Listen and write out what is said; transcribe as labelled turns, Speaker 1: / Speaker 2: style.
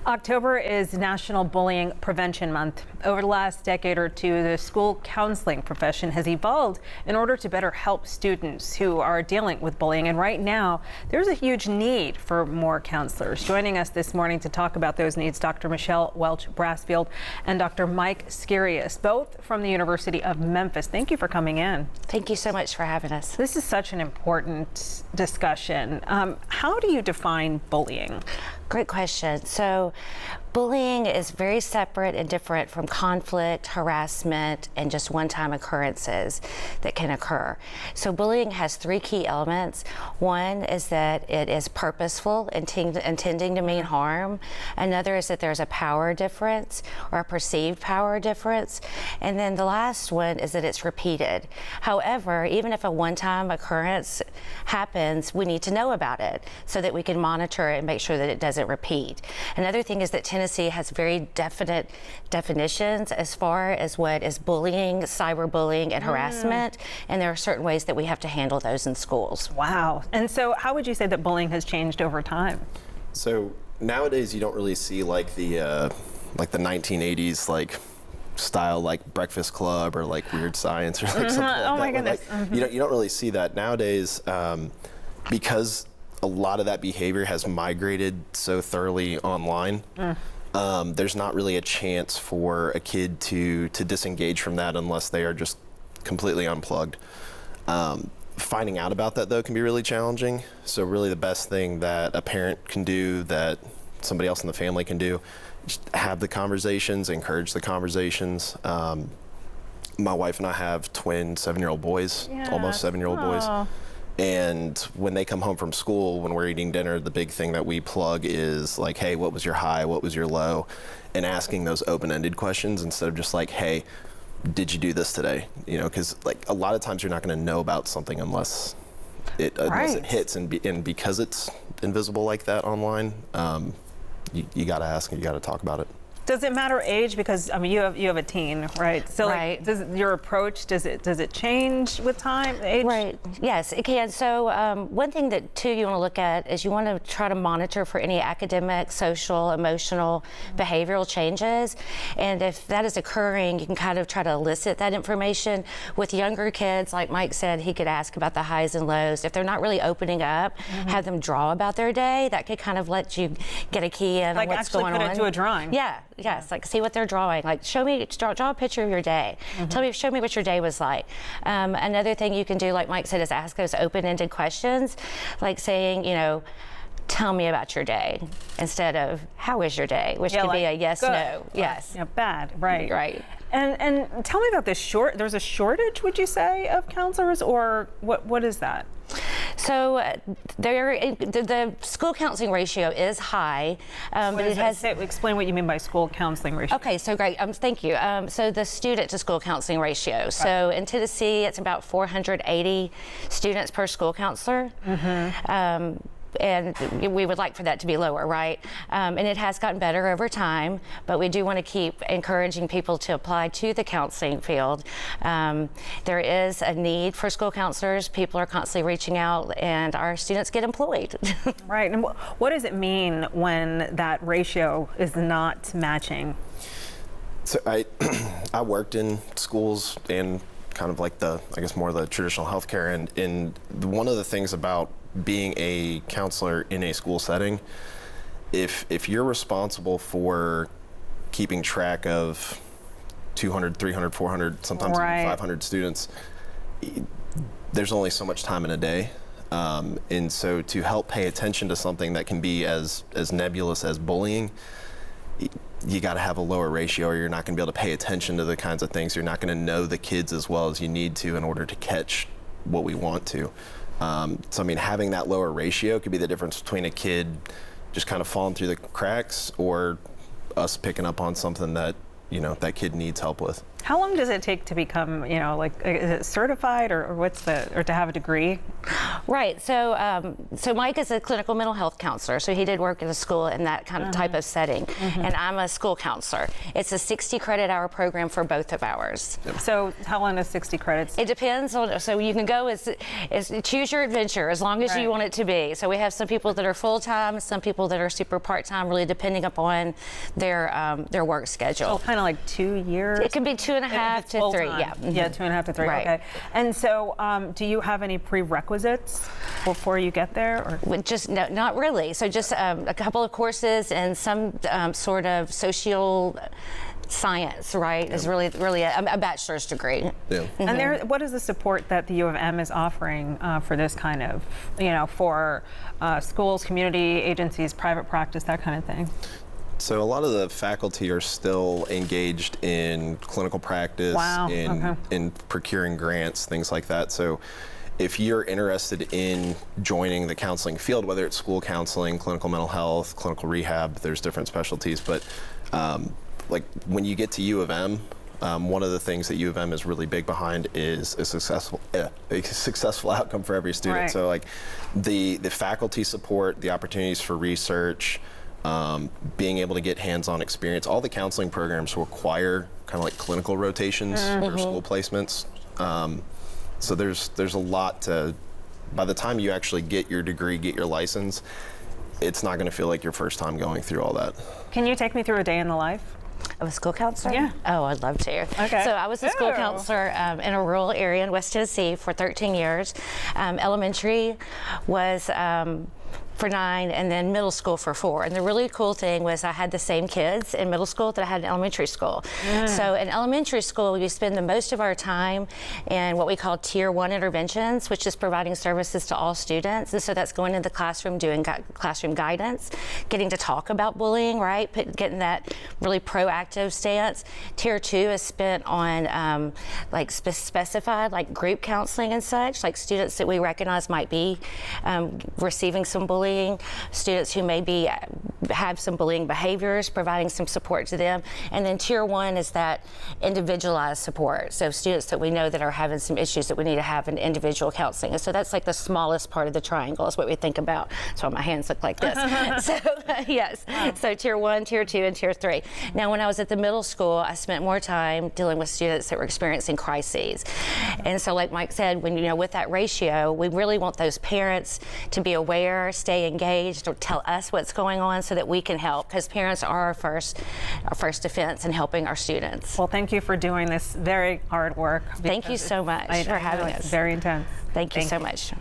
Speaker 1: October is National Bullying Prevention Month. Over the last decade or two, the school counseling profession has evolved in order to better help students who are dealing with bullying. And right now, there's a huge need for more counselors. Joining us this morning to talk about those needs, Dr. Michelle Welch Brassfield and Dr. Mike Skirius, both from the University of Memphis. Thank you for coming in.
Speaker 2: Thank you so much for having us.
Speaker 1: This is such an important discussion. How do you define bullying?
Speaker 2: Great question. So bullying is very separate and different from conflict, harassment, and just one-time occurrences that can occur. So bullying has three key elements. One is that it is purposeful, intending to mean harm. Another is that there's a power difference or a perceived power difference. And then the last one is that it's repeated. However, even if a one-time occurrence happens, we need to know about it so that we can monitor it and make sure that it doesn't repeat. Another thing is that Tennessee has very definite definitions as far as what is bullying, cyberbullying, and harassment, and there are certain ways that we have to handle those in schools.
Speaker 1: Wow. And so how would you say that bullying has changed over time?
Speaker 3: So nowadays you don't really see like the 1980s style like Breakfast Club or like Weird Science or like something like that.
Speaker 1: Oh my goodness.
Speaker 3: You don't really see that nowadays because a lot of that behavior has migrated so thoroughly online. There's not really a chance for a kid to disengage from that unless they are just completely unplugged. Finding out about that though can be really challenging. So really the best thing that a parent can do, that somebody else in the family can do, just have the conversations, encourage the conversations. My wife and I have twin 7-year-old boys, almost 7-year-old boys. And when they come home from school, when we're eating dinner, the big thing that we plug is like, hey, what was your high? What was your low? And asking those open-ended questions instead of just like, hey, did you do this today? You know, because like a lot of times you're not going to know about something unless it hits, and because it's invisible like that online, you got to ask and you got to talk about it.
Speaker 1: Does it matter age? Because I mean, you have a teen, right? So like, does your approach does it change with time, age?
Speaker 2: Right. Yes, it can. So one thing that too you want to look at is you want to try to monitor for any academic, social, emotional, behavioral changes, and if that is occurring, you can kind of try to elicit that information. With younger kids, like Mike said, he could ask about the highs and lows. If they're not really opening up, have them draw about their day. That could kind of let you get a key in on what's going on.
Speaker 1: Like actually put it to a drawing.
Speaker 2: Yeah. Yes, like see what they're drawing. Like draw a picture of your day. Show me what your day was like. Another thing you can do, like Mike said, is ask those open-ended questions, like saying, you know, tell me about your day instead of how is your day, which could be a yes, good, no, yes.
Speaker 1: Bad, right.
Speaker 2: Right.
Speaker 1: And tell me about this there's a shortage, would you say, of counselors, or what is that?
Speaker 2: So the school counseling ratio is high, but it has.
Speaker 1: Explain what you mean by school counseling ratio.
Speaker 2: Okay, so great. Thank you. So the student to school counseling ratio. Right. So in Tennessee, it's about 480 students per school counselor. And we would like for that to be lower, right? And it has gotten better over time, but we do want to keep encouraging people to apply to the counseling field. There is a need for school counselors. People are constantly reaching out, and our students get employed.
Speaker 1: Right, and what does it mean when that ratio is not matching?
Speaker 3: So I worked in schools and kind of like more the traditional healthcare, and one of the things about being a counselor in a school setting, if you're responsible for keeping track of 200, 300, 400, sometimes even 500 students, there's only so much time in a day. And so to help pay attention to something that can be as nebulous as bullying, you got to have a lower ratio, or you're not going to be able to pay attention to the kinds of things. You're not going to know the kids as well as you need to in order to catch what we want to. So I mean, having that lower ratio could be the difference between a kid just kind of falling through the cracks or us picking up on something that, you know, that kid needs help with.
Speaker 1: How long does it take to become, like, is it certified or or to have a degree?
Speaker 2: Right. So Mike is a clinical mental health counselor. So he did work at a school in that kind of type of setting. And I'm a school counselor. It's a 60 credit hour program for both of ours.
Speaker 1: So how long is 60 credits?
Speaker 2: It depends on, so you can go as choose your adventure as long as
Speaker 1: Right.
Speaker 2: you want it to be. So we have some people that are full-time, some people that are super part-time, really depending upon their work schedule.
Speaker 1: Oh, kind of like 2 years?
Speaker 2: It can be 2.5
Speaker 1: It's
Speaker 2: to 3,
Speaker 1: full-time.
Speaker 2: yeah.
Speaker 1: Yeah, 2.5 to 3,
Speaker 2: Right.
Speaker 1: okay. And so do you have any prerequisites before you get there? Or?
Speaker 2: With just no, not really. So just a couple of courses and some sort of social science, right? Is really a bachelor's degree.
Speaker 3: Yeah.
Speaker 1: And what is the support that the U of M is offering for this kind of, for schools, community agencies, private practice, that kind of thing?
Speaker 3: So a lot of the faculty are still engaged in clinical practice,
Speaker 1: Wow, okay.
Speaker 3: in procuring grants, things like that. So if you're interested in joining the counseling field, whether it's school counseling, clinical mental health, clinical rehab, there's different specialties. But like when you get to U of M, one of the things that U of M is really big behind is a successful outcome for every student.
Speaker 1: Right.
Speaker 3: So like the faculty support, the opportunities for research, being able to get hands-on experience. All the counseling programs require kind of like clinical rotations or school placements. So there's a lot to, by the time you actually get your degree, get your license, it's not going to feel like your first time going through all that.
Speaker 1: Can you take me through a day in the life?
Speaker 2: Of a school counselor?
Speaker 1: Yeah.
Speaker 2: Oh, I'd love to.
Speaker 1: Okay.
Speaker 2: So I was a school
Speaker 1: Ooh.
Speaker 2: counselor in a rural area in West Tennessee for 13 years. Elementary was for 9, and then middle school for 4. And the really cool thing was I had the same kids in middle school that I had in elementary school. So in elementary school, we spend the most of our time in what we call Tier 1 interventions, which is providing services to all students. And so that's going into the classroom, doing classroom guidance, getting to talk about bullying, right? Getting that really proactive stance. Tier 2 is spent on like specified like group counseling and such, like students that we recognize might be receiving some bullying, students who maybe have some bullying behaviors, providing some support to them. And then Tier 1 is that individualized support. So students that we know that are having some issues that we need to have an individual counseling. And so that's like the smallest part of the triangle is what we think about. That's why my hands look like this. So yes, so Tier 1, Tier 2, and Tier 3. Now when I was at the middle school, I spent more time dealing with students that were experiencing crises. And so like Mike said, when with that ratio, we really want those parents to be aware, stay engaged, or tell us what's going on so that we can help, because parents are our first defense in helping our students.
Speaker 1: Well, thank you for doing this very hard work.
Speaker 2: Thank you so much for having us.
Speaker 1: It's very intense.
Speaker 2: Thank you so much.